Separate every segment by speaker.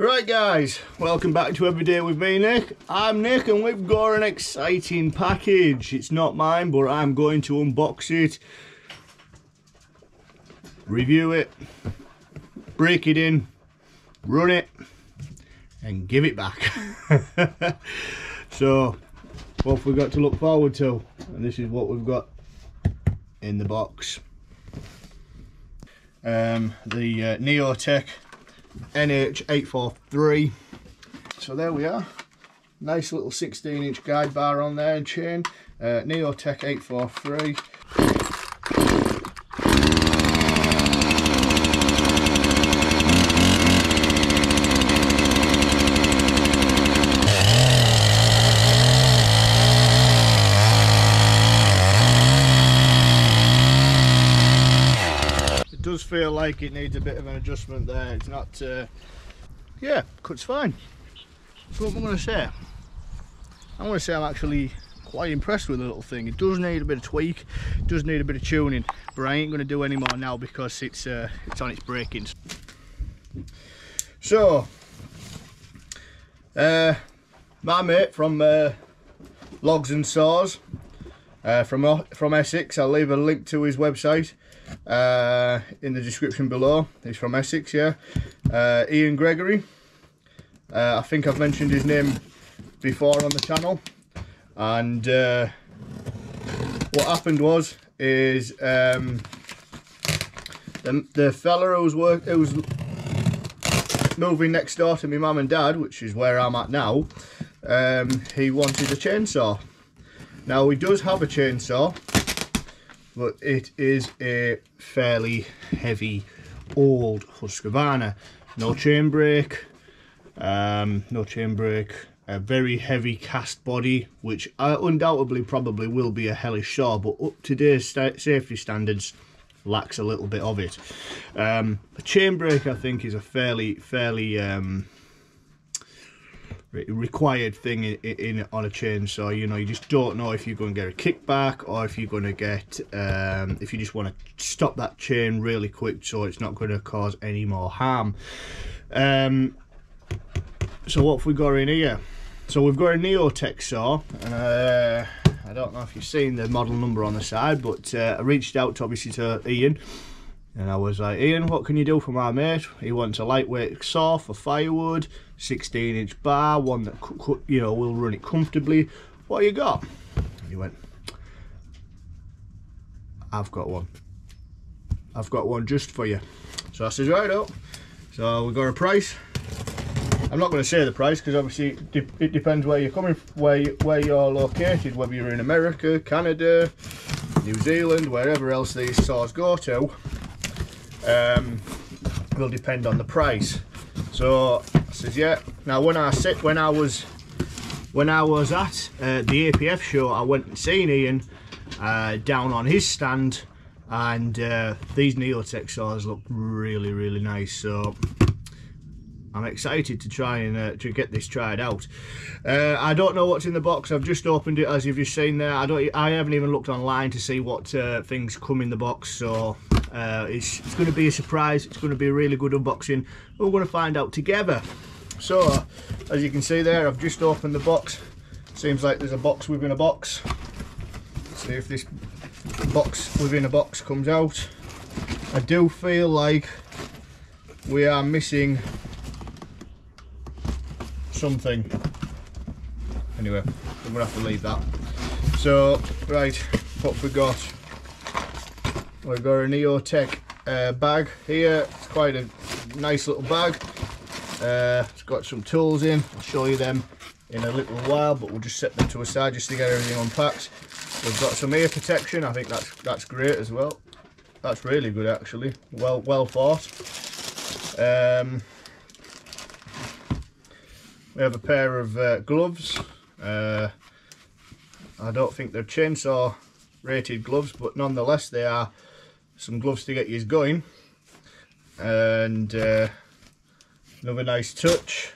Speaker 1: Right guys, welcome back to Every Day with me, Nick. I'm Nick and we've got an exciting package. It's not mine, but I'm going to unbox it, review it, break it in, run it and give it back. So what have we got to look forward to? And this is what we've got in the box. The Neotec NH843. So there we are, nice little 16-inch guide bar on there and chain. Neotec 843. It does feel like it needs a bit of an adjustment there. It's not yeah, cuts fine. So what I'm going to say, I'm going to say I'm actually quite impressed with the little thing. It does need a bit of tweak, it does need a bit of tuning, but I ain't going to do any more now because it's on its breakings. So my mate from Logs and Saws from Essex, I'll leave a link to his website in the description below. He's from Essex, yeah. Ian Gregory. I think I've mentioned his name before on the channel. And what happened was the fella who was moving next door to my mum and dad, which is where I'm at now, he wanted a chainsaw. Now he does have a chainsaw, but it is a fairly heavy old Husqvarna. No chain brake, a very heavy cast body, which undoubtedly probably will be a hellish saw, but up to today's safety standards lacks a little bit of it. A chain brake, I think, is a fairly required thing on a chainsaw. You know, you just don't know if you're going to get a kickback or if you're going to get if you just want to stop that chain really quick so it's not going to cause any more harm. So what have we got in here? So we've got a Neotec saw, and I don't know if you've seen the model number on the side, but I reached out obviously to Ian and I was like, Ian, what can you do for my mate? He wants a lightweight saw for firewood, 16-inch bar, one that you know will run it comfortably. What you got? And he went, I've got one just for you. So I said, right up. So we got a price. I'm not going to say the price because obviously it depends where you're coming, where you're located, whether you're in America, Canada, New Zealand, wherever else these saws go to, will depend on the price. So I says, yeah. Now when I was at the APF show, I went and seen Ian down on his stand, and these Neotec saws look really nice. So I'm excited to try and to get this tried out. I don't know what's in the box. I've just opened it, as you've just seen there. I haven't even looked online to see what things come in the box. So it's going to be a surprise. It's going to be a really good unboxing. We're going to find out together. So as you can see there, I've just opened the box. Seems like there's a box within a box. Let's see if this box within a box comes out. I do feel like we are missing something. Anyway, I'm gonna have to leave that. So right, what we got? We've got a Neotec bag here. It's quite a nice little bag. It's got some tools in. I'll show you them in a little while, but we'll just set them to a side just to get everything unpacked. We've got some ear protection. I think that's great as well. That's really good actually. Well thought. We have a pair of gloves. I don't think they're chainsaw rated gloves, but nonetheless they are some gloves to get you going. And another nice touch,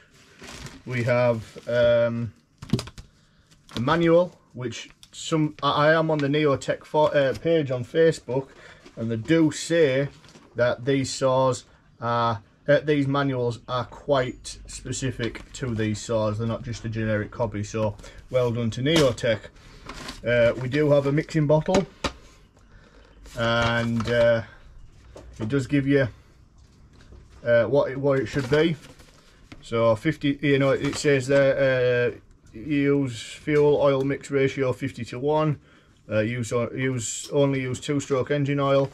Speaker 1: we have the manual, which I am on the Neotec page on Facebook, and they do say that these saws are these manuals are quite specific to these saws. They're not just a generic copy, so well done to Neotec. We do have a mixing bottle, and it does give you what it should be. So 50, you know, it says there use fuel oil mix ratio 50:1. Only use 2-stroke engine oil.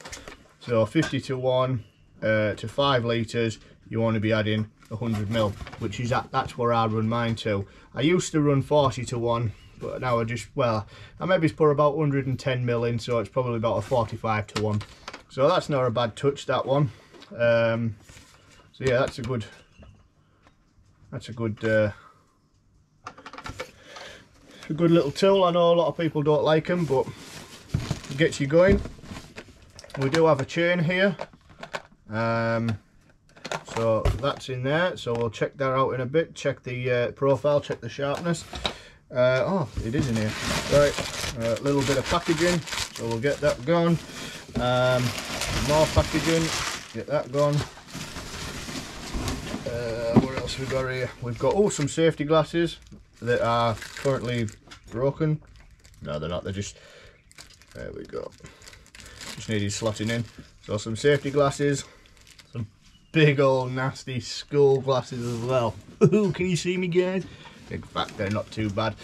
Speaker 1: So 50:1 to 5 litres. You want to be adding 100 ml, which is that's where I run mine to. I used to run 40:1, but now I maybe put about 110 ml in, so it's probably about a 45:1. So that's not a bad touch, that one. So yeah, that's a good little tool. I know a lot of people don't like them, but it gets you going. We do have a chain here, so that's in there, so we'll check that out in a bit. Check the profile, check the sharpness. Oh, it is in here. Right, a little bit of packaging, so we'll get that gone. More packaging, get that gone. What else we got here? We've got some safety glasses that are currently broken. No, they're not, they're just, there we go, just needed slotting in. So some safety glasses, some big old nasty skull glasses as well. Can you see me, guys? In fact, they're not too bad.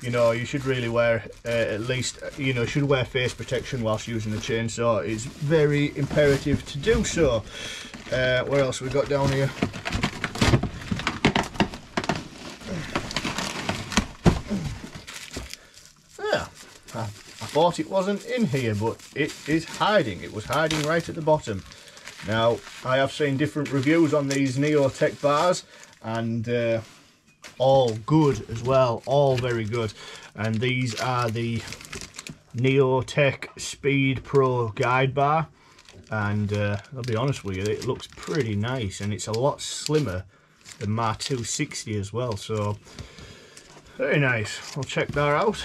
Speaker 1: You know, you should really wear at least, you know, should wear face protection whilst using the chainsaw. It's very imperative to do so. What else we got down here? Yeah, I thought it wasn't in here, but it is hiding. It was hiding right at the bottom. Now, I have seen different reviews on these Neotec bars, and all good as well, all very good. And these are the Neotec Speed Pro guide bar, and I'll be honest with you, it looks pretty nice, and it's a lot slimmer than my 260 as well, so very nice. I'll check that out.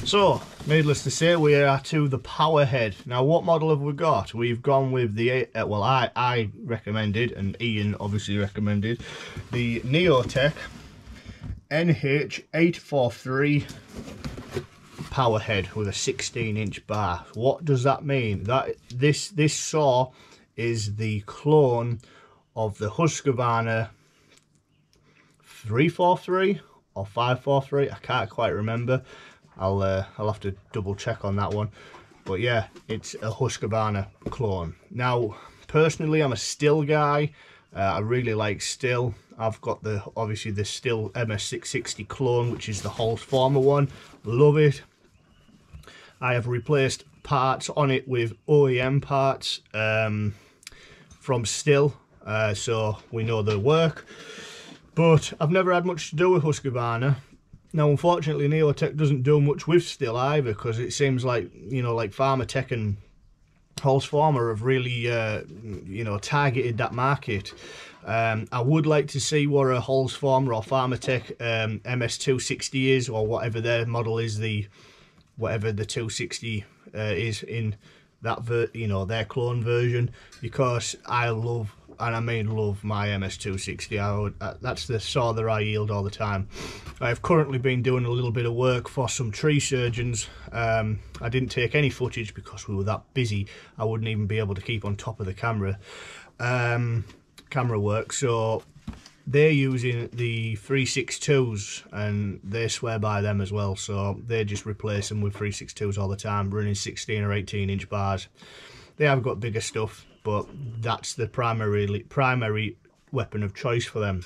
Speaker 1: So, needless to say, we are to the power head. Now, what model have we got? We've gone with the, well, I recommended, and Ian obviously recommended, the Neotec NH843 power head with a 16-inch bar. What does that mean? That this saw is the clone of the Husqvarna 343 or 543. I can't quite remember. I'll have to double check on that one, but yeah, it's a Husqvarna clone. Now, personally, I'm a Stihl guy. I really like Stihl. I've got obviously the Stihl MS660 clone, which is the Husqvarna one. Love it. I have replaced parts on it with OEM parts from Stihl, so we know they work. But I've never had much to do with Husqvarna. Now, unfortunately, Neotec doesn't do much with Stihl either, because it seems like, you know, like Pharmatech and Husqvarna have really, you know, targeted that market. I would like to see what a Husqvarna or Pharmatech MS260 is, or whatever their model is, whatever the 260 is in that, you know, their clone version, because I love, and I mean love, my MS260. That's the saw that I yield all the time. I've currently been doing a little bit of work for some tree surgeons. I didn't take any footage because we were that busy. I wouldn't even be able to keep on top of the camera work. So they're using the 362s, and they swear by them as well. So they just replace them with 362s all the time, running 16 or 18-inch bars. They have got bigger stuff, but that's the primary weapon of choice for them.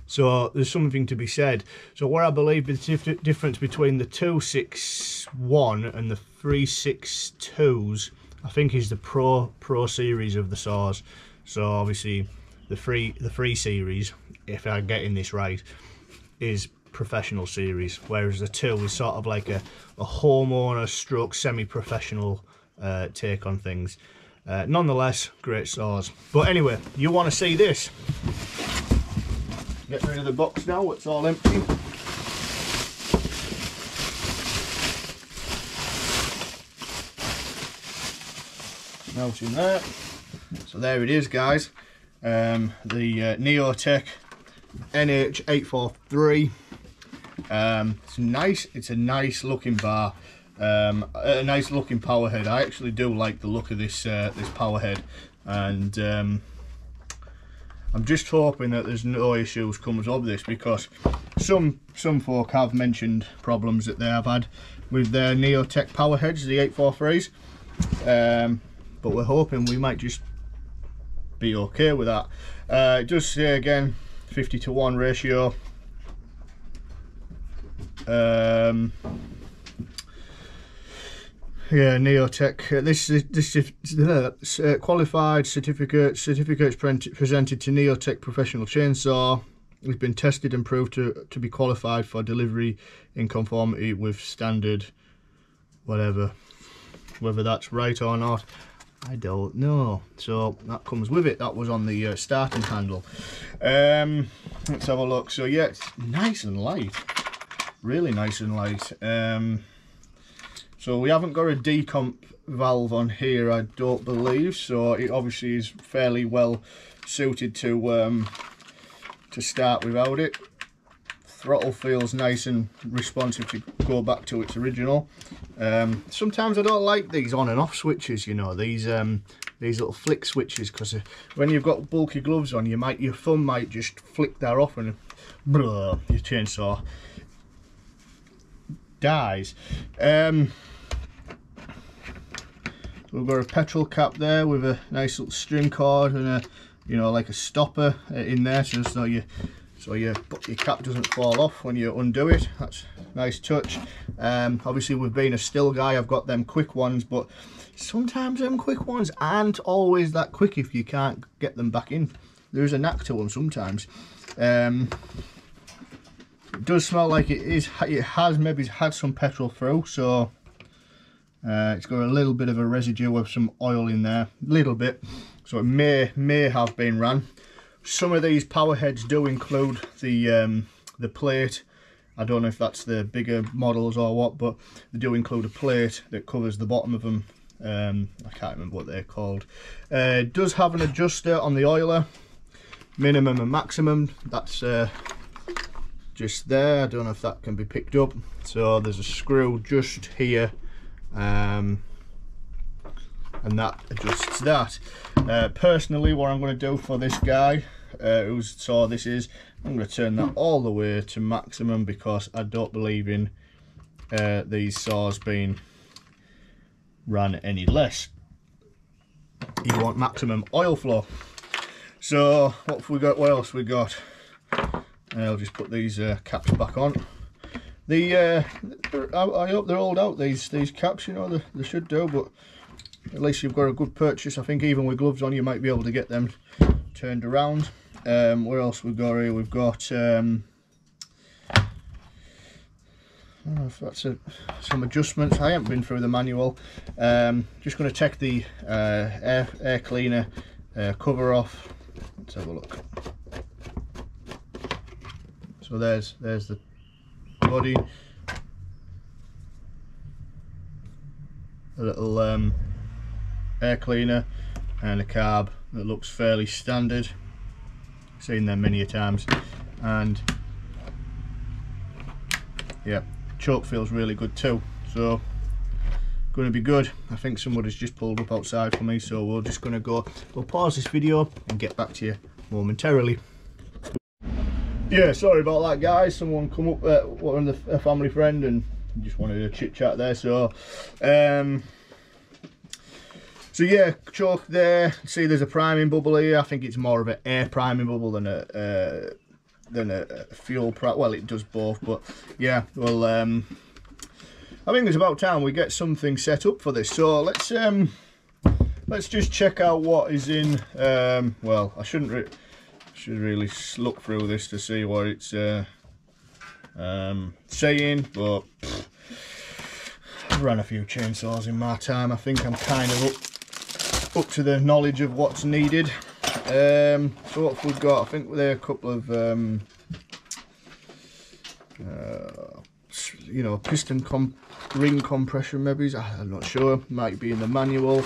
Speaker 1: So there's something to be said. So what I believe the difference between the 261 and the 362s, I think, is the Pro series of the saws. So obviously the free series, if I'm getting this right, is professional series, whereas the 2 is sort of like a homeowner stroke semi-professional take on things. Nonetheless, great saws. But anyway, you want to see this. Get rid of the box now, it's all empty. Melt in there. So there it is, guys. The Neotec NH843. It's nice. It's a nice looking bar, a nice looking power head. I actually do like the look of this this power head, and I'm just hoping that there's no issues comes of this, because some folk have mentioned problems that they have had with their Neotec power heads, the 843s. But we're hoping we might just be okay with that. It does say again 50:1 ratio. Yeah, Neotec. This is qualified certificates presented to Neotec professional chainsaw. It's been tested and proved to be qualified for delivery in conformity with standard, whatever. Whether that's right or not, I don't know. So that comes with it. That was on the starting handle. Let's have a look. So yeah, it's nice and light, really nice and light. So we haven't got a decomp valve on here, I don't believe. So it obviously is fairly well suited to start without it. Throttle feels nice and responsive to go back to its original. Sometimes I don't like these on and off switches, you know, these little flick switches, because when you've got bulky gloves on, your thumb might just flick that off and blah, your chainsaw dies. We've got a petrol cap there with a nice little string cord and a, you know, like a stopper in there, so your cap doesn't fall off when you undo it. That's a nice touch. Obviously, with being a Stihl guy, I've got them quick ones, but sometimes them quick ones aren't always that quick if you can't get them back in. There's a knack to them sometimes. It does smell like it has maybe had some petrol through, so it's got a little bit of a residue of some oil in there, a little bit, so it may have been ran. Some of these power heads do include the plate. I don't know if that's the bigger models or what, but they do include a plate that covers the bottom of them. I can't remember what they're called. It does have an adjuster on the oiler, minimum and maximum. That's just there. I don't know if that can be picked up. So there's a screw just here, and that adjusts that. Personally, what I'm going to do for this guy whose saw this is, I'm going to turn that all the way to maximum, because I don't believe in these saws being ran any less. You want maximum oil flow. So what have we got? What else we got? I'll just put these caps back on. I hope they're all out, these caps, you know, they should do, but at least you've got a good purchase. I think even with gloves on you might be able to get them turned around. What else we've got here? We've got I don't know if that's some adjustments. I haven't been through the manual. Just going to take the air cleaner cover off. Let's have a look. So there's the body, a little air cleaner, and a carb that looks fairly standard. Seen them many a times, and yeah, choke feels really good too. So going to be good. I think somebody's just pulled up outside for me, so we're just going to we'll pause this video and get back to you momentarily. Yeah, sorry about that, guys. Someone come up, a family friend, and just wanted to chit chat there. So so yeah, choke there. See, there's a priming bubble here. I think it's more of an air priming bubble than a fuel well, it does both, but yeah, well, I think it's about time we get something set up for this. So let's just check out what is in. Well, I should really look through this to see what it's saying, but I've run a few chainsaws in my time. I think I'm kind of up to the knowledge of what's needed. So what have we got? I think there are a couple of you know, piston ring compression maybe. I'm not sure, might be in the manual.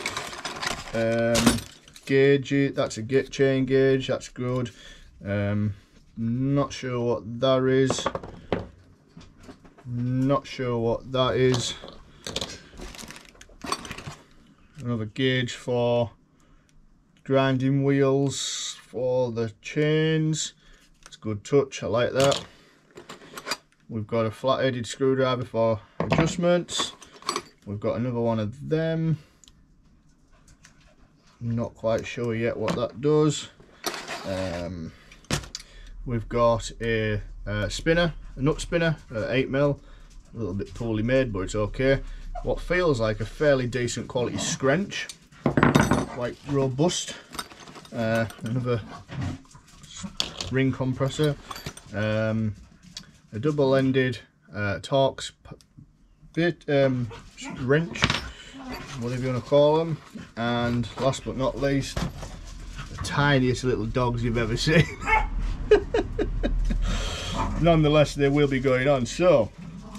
Speaker 1: gauge. That's a chain gauge. That's good. Not sure what that is. Not sure what that is. Another gauge for grinding wheels for the chains. It's a good touch, I like that. We've got a flat-headed screwdriver for adjustments. We've got another one of them. Not quite sure yet what that does. We've got a spinner, a nut spinner, 8mm, a little bit poorly made, but it's okay. What feels like a fairly decent quality scrench, quite robust. Another ring compressor, a double-ended Torx bit wrench, whatever you want to call them, and last but not least, the tiniest little dogs you've ever seen. Nonetheless, they will be going on, so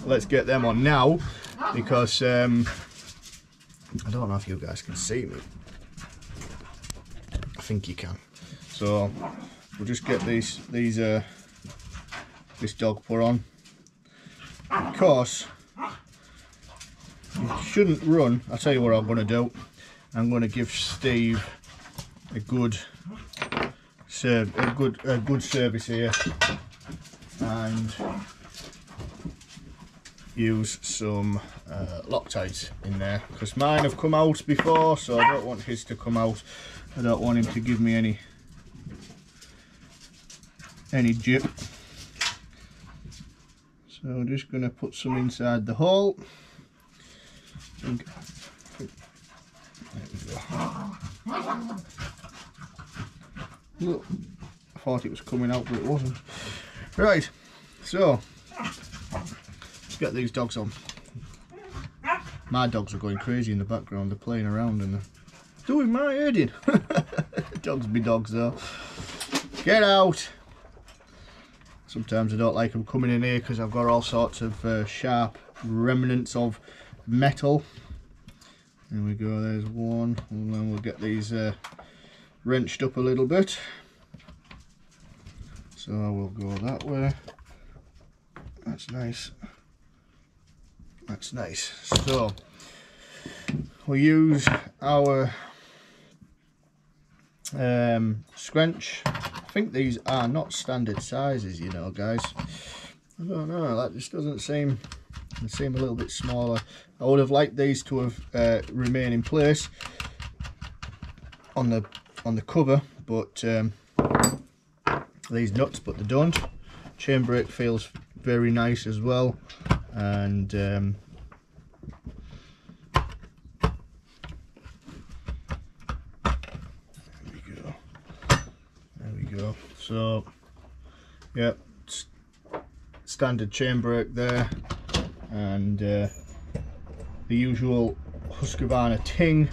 Speaker 1: let's get them on now, because I don't know if you guys can see me. I think you can. So we'll just get this dog put on. Of course, you shouldn't run. I'll tell you what I'm going to do. I'm going to give Steve a good service here, and use some Loctite in there, because mine have come out before, so I don't want his to come out. I don't want him to give me any jip. So I'm just going to put some inside the hole. There we go. Look, I thought it was coming out, but it wasn't. Right, so let's get these dogs on. My dogs are going crazy in the background. They're playing around and they're doing my head in. Dogs be dogs though. Get out! Sometimes I don't like them coming in here because I've got all sorts of sharp remnants of metal. There we go, there's one, and then we'll get these wrenched up a little bit. So I will go that way. That's nice. That's nice. So we'll use our scrunch. I think these are not standard sizes, you know, guys. I don't know, that just doesn't seem, they seem a little bit smaller. I would have liked these to have remain in place on the cover, but these nuts, but they don't. Chain brake feels very nice as well, and there we go. So yeah, standard chain brake there, and the usual Husqvarna ting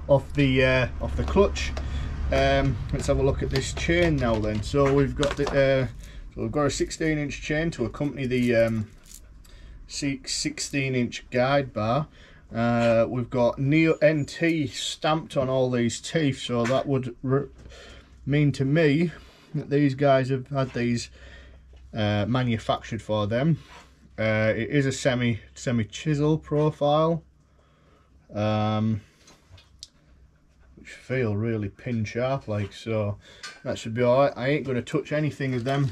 Speaker 1: off the clutch. Let's have a look at this chain now then. So we've got the we've got a 16-inch chain to accompany the 16-inch guide bar. We've got NT stamped on all these teeth, so that would mean to me that these guys have had these manufactured for them. It is a semi chisel profile, which feel really pin sharp like, so that should be alright. I ain't going to touch anything of them.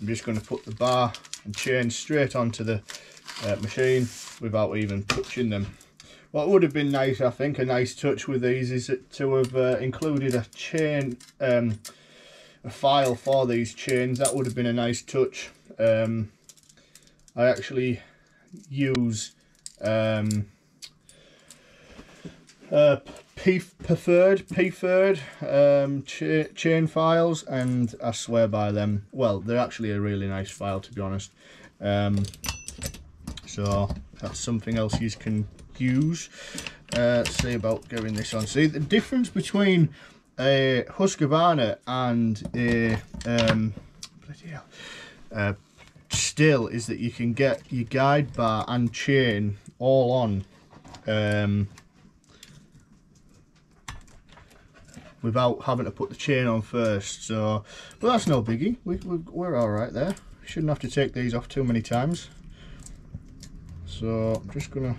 Speaker 1: I'm just going to put the bar and chain straight onto the machine without even touching them. What would have been nice, I think, a nice touch with these is to have included a chain, a file for these chains. That would have been a nice touch. I actually use preferred chain files, and I swear by them. Well, they're actually a really nice file, to be honest. So that's something else you can use. Let's see about getting this on. See, the difference between a Husqvarna and a Stihl is that you can get your guide bar and chain all on without having to put the chain on first. So, but that's no biggie. We're all right there. Shouldn't have to take these off too many times. So I'm just gonna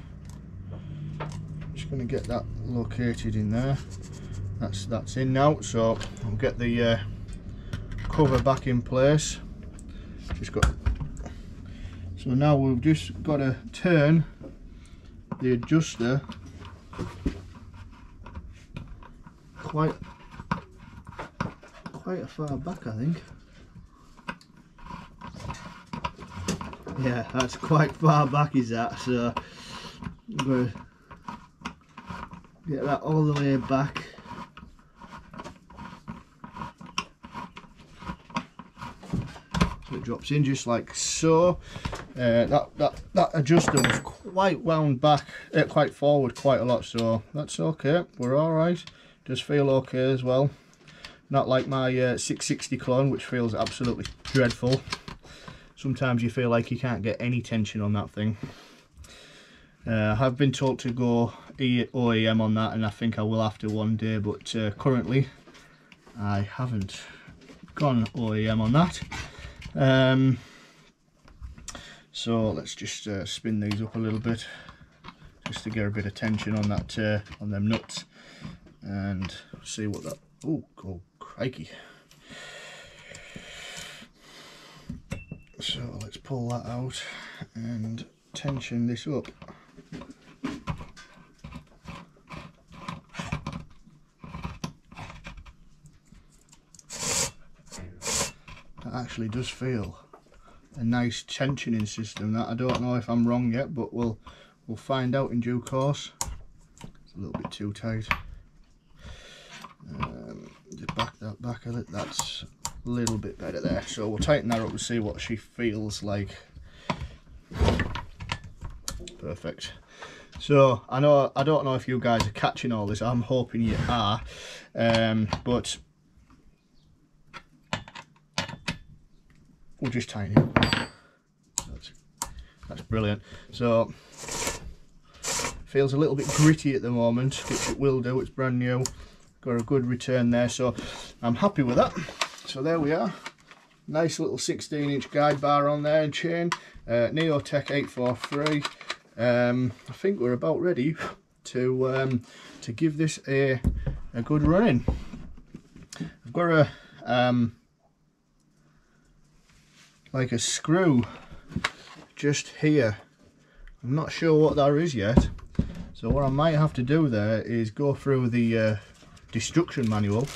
Speaker 1: get that located in there. That's in now. So I'll get the cover back in place. So now we've just got to turn the adjuster quite a far back, I think. Yeah, that's quite far back, is that? So I'm going to get that all the way back. So it drops in just like so. That adjuster was quite wound back, quite forward quite a lot, so that's okay. We're all right. Does feel okay as well. Not like my 660 clone, which feels absolutely dreadful. Sometimes you feel like you can't get any tension on that thing. I have been told to go OEM on that, and I think I will have to one day, but currently I haven't gone OEM on that. So let's just spin these up a little bit, just to get a bit of tension on that on them nuts, and see what that. Oh crikey! So let's pull that out and tension this up. That actually does feel a nice tensioning system. That I don't know if I'm wrong yet, but we'll find out in due course. It's a little bit too tight. Just back that back a little. That's a little bit better there. So we'll tighten that up and see what she feels like. Perfect. So I don't know if you guys are catching all this. I'm hoping you are, but we'll just tighten it. That's brilliant. So feels a little bit gritty at the moment, which it will do. It's brand new. Got a good return there, so I'm happy with that. So there we are. Nice little 16-inch guide bar on there and chain. Neotec 843. I think we're about ready to give this a good run in. I've got a like a screw just here. I'm not sure what that is yet, so what I might have to do there is go through the destruction manual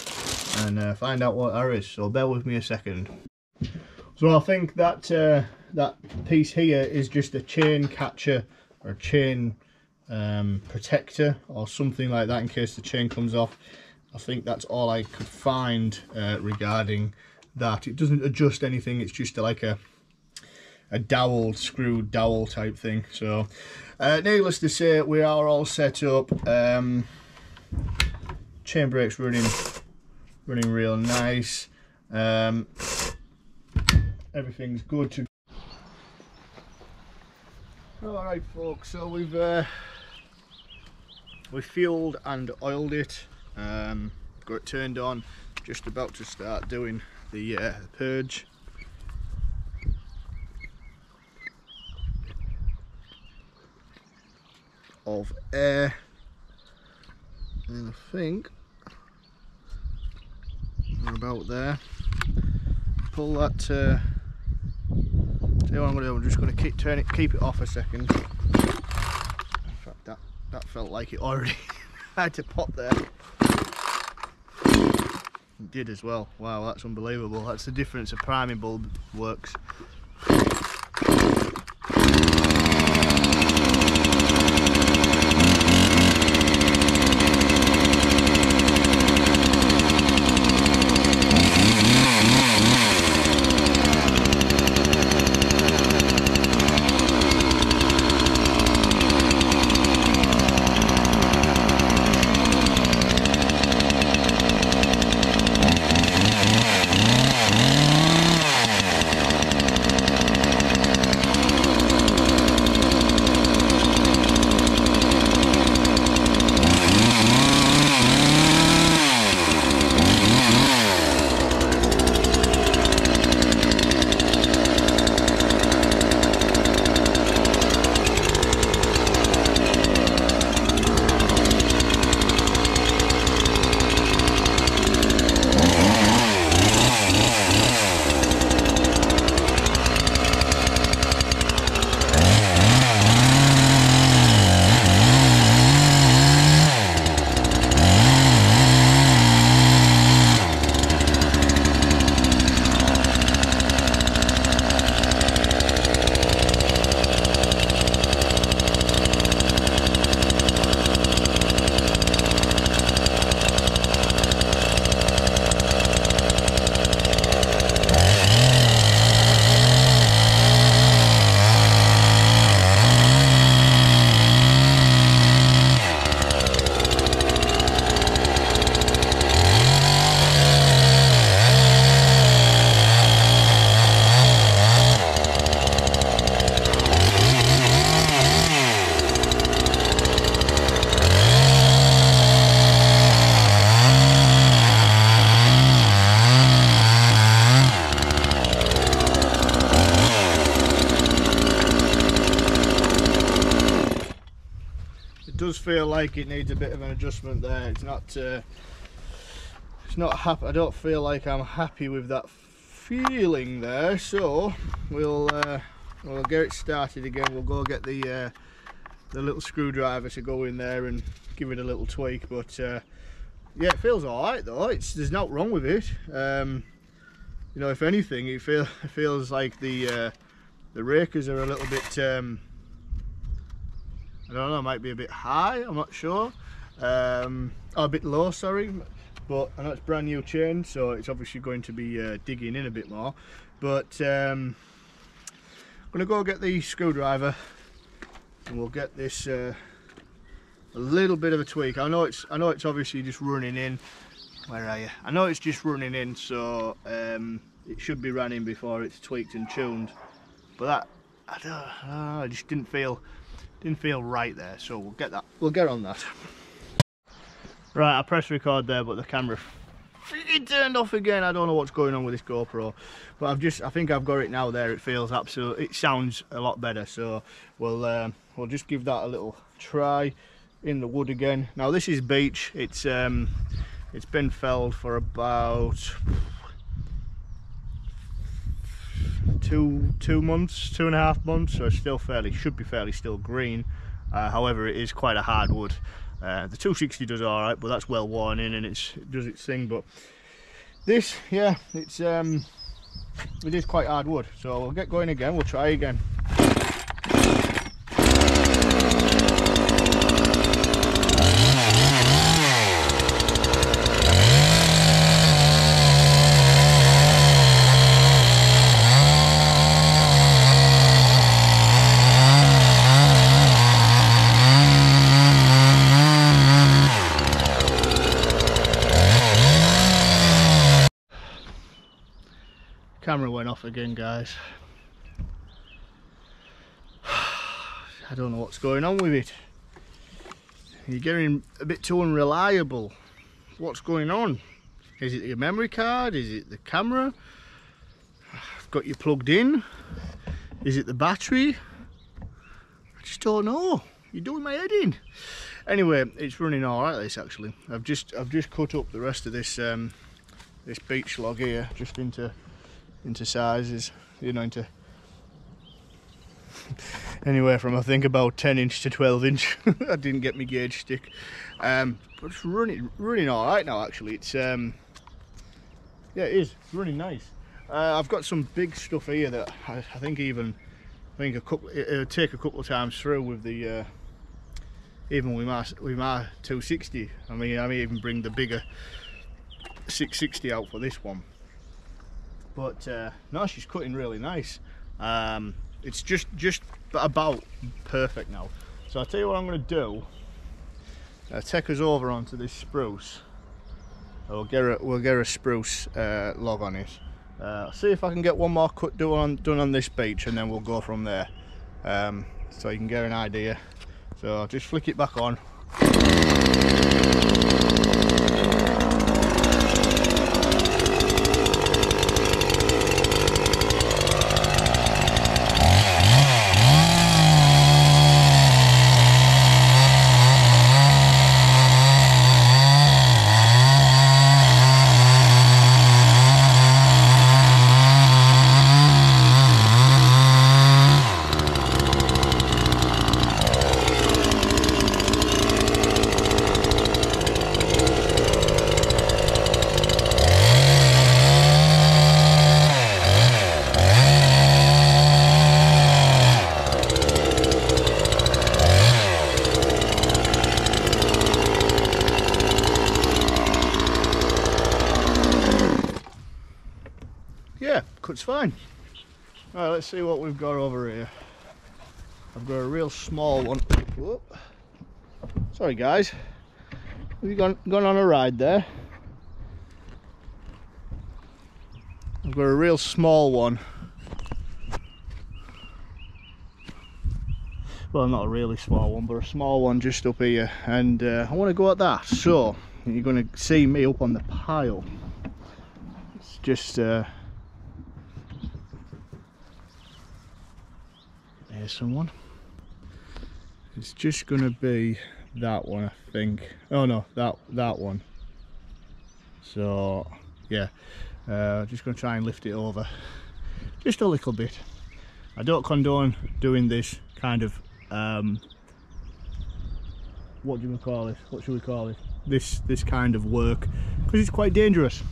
Speaker 1: and find out what that is, so bear with me a second. So I think that that piece here is just a chain catcher or chain protector or something like that in case the chain comes off. I think that's all I could find regarding that. It doesn't adjust anything, it's just like a dowel, screwed dowel type thing. So needless to say, we are all set up. Chain brakes running real nice. Everything's good to. Alright folks, so we've fueled and oiled it, got it turned on, just about to start doing the purge. Of air, and I think we're about there. Pull that. See what I'm going to do. I'm just going to keep it off a second. In fact, that felt like it already had to pop there. It did as well. Wow, that's unbelievable. That's the difference a priming bulb works. does feel like it needs a bit of an adjustment there. It's not happy. I don't feel like I'm happy with that feeling there, so we'll get it started again. We'll go get the little screwdriver to go in there and give it a little tweak. But yeah, it feels alright though. There's nothing wrong with it. You know, if anything, it feels like the rakers are a little bit I don't know, might be a bit high, I'm not sure, or a bit low, sorry, but I know it's brand new chain, so it's obviously going to be digging in a bit more. But I'm gonna go get the screwdriver and we'll get this a little bit of a tweak. I know it's obviously just running in. Where are you? I know it's just running in, so it should be running before it's tweaked and tuned, but that I don't know, I just didn't feel right there, so we'll get on that. Right, I pressed record there, but the camera freaking turned off again. I don't know what's going on with this GoPro, but I think I've got it now there. It feels it sounds a lot better, so we'll just give that a little try in the wood again. Now this is beech. It's been felled for about 2 months, 2.5 months, so it's still should be fairly still green. However, it is quite a hard wood. The 260 does all right, but that's well worn in and it does its thing. But this, yeah, it is quite hard wood. So we'll get going again. We'll try again. Camera went off again, guys. I don't know what's going on with it. You're getting a bit too unreliable. What's going on? Is it your memory card? Is it the camera? I've got you plugged in. Is it the battery? I just don't know. You're doing my head in. Anyway, it's running all right. This actually, I've just cut up the rest of this this beech log here just into sizes, you know, into anywhere from I think about 10 inch to 12 inch. I didn't get my gauge stick, but it's running all right now. Actually, it's yeah, it is running nice. I've got some big stuff here that I think it'll take a couple of times through with the even with my 260. I mean, I may even bring the bigger 660 out for this one. But no, she's cutting really nice. It's just about perfect now. So I'll tell you what I'm going to do. Take us over onto this spruce. We'll get a spruce log on it. See if I can get one more cut done on this beech, and then we'll go from there. So you can get an idea. So I'll just flick it back on. Yeah, cuts fine. Right, let's see what we've got over here. I've got a real small one. Whoop. Sorry guys, we've gone on a ride there. I've got a real small one. Well, not a really small one, but a small one just up here, and I want to go at that. So you're going to see me up on the pile. It's just here's someone. It's just going to be that one, I think. Oh no, that one. So yeah, just going to try and lift it over just a little bit. I don't condone doing this kind of what do we call it? What should we call it? This kind of work, because it's quite dangerous.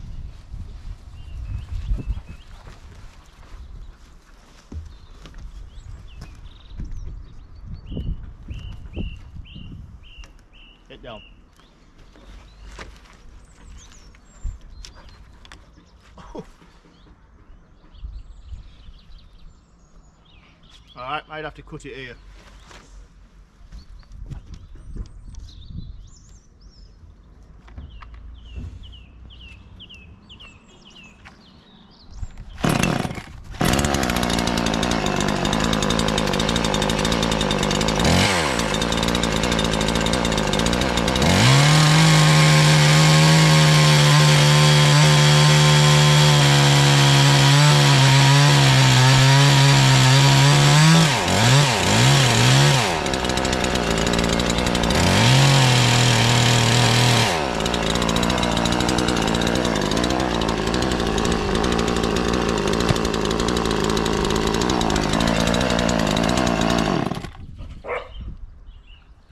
Speaker 1: Get down. Alright, might have to cut it here.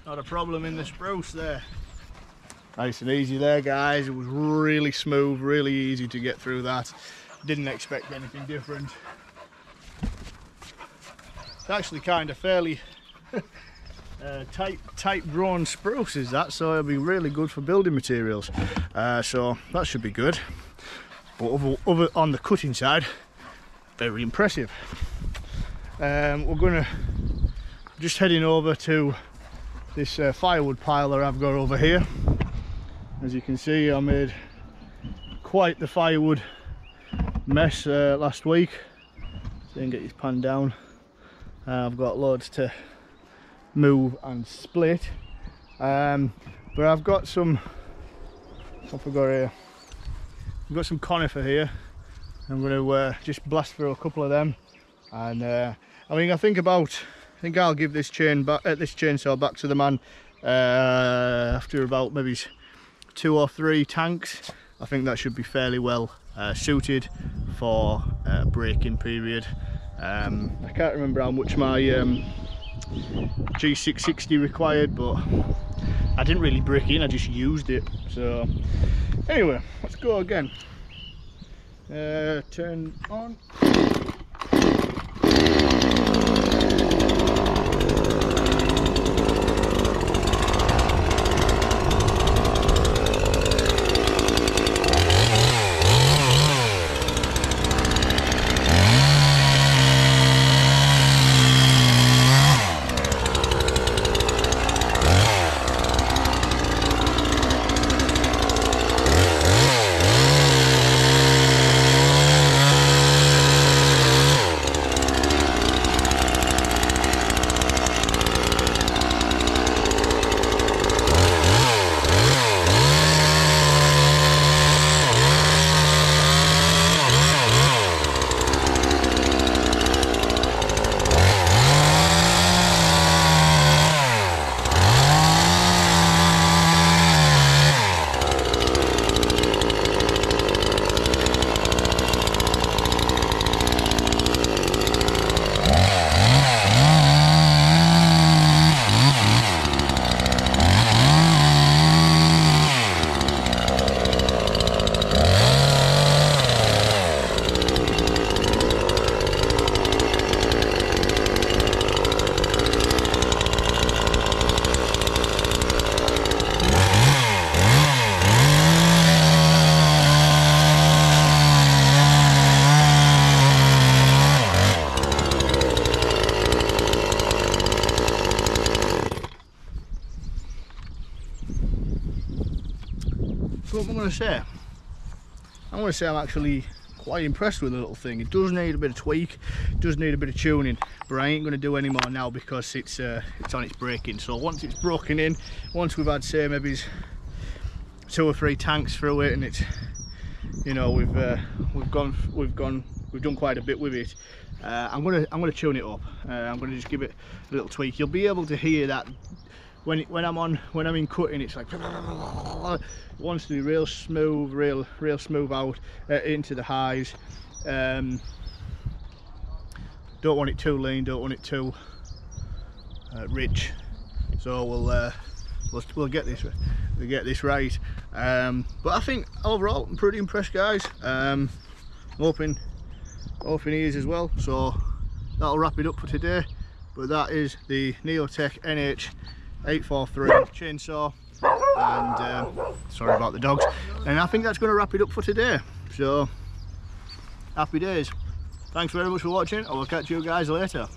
Speaker 1: Not a problem in the spruce there. Nice and easy there, guys. It was really smooth, really easy to get through that. Didn't expect anything different. It's actually kind of fairly tight grown spruce is that, so it'll be really good for building materials. So that should be good. But over on the cutting side, very impressive. We're gonna just heading over to this firewood pile that I've got over here. As you can see, I made quite the firewood mess last week. So you can get this pan down. I've got loads to move and split. But I've got some, what have I got here? I've got some conifer here. I'm going to just blast through a couple of them. And I mean, I think I'll give this chainsaw back to the man after about maybe 2 or 3 tanks. I think that should be fairly well suited for braking period. I can't remember how much my G660 required, but I didn't really break in, I just used it. So anyway, let's go again. Turn on. So what I'm going to say? I'm going to say I'm actually quite impressed with the little thing. It does need a bit of tweak, it does need a bit of tuning, but I ain't going to do any more now because it's on its braking. So once it's broken in, once we've had say maybe 2 or 3 tanks through it, and it's, you know, we've done quite a bit with it. I'm gonna tune it up. I'm gonna just give it a little tweak. You'll be able to hear that when I'm in cutting, it's like it wants to be real smooth, real smooth out into the highs. Don't want it too lean, don't want it too rich. So we'll get this right. But I think overall I'm pretty impressed, guys. I'm hoping he is as well. So that'll wrap it up for today. But that is the Neotec NH843 chainsaw, and sorry about the dogs. And I think that's going to wrap it up for today. So happy days. Thanks very much for watching. I will catch you guys later.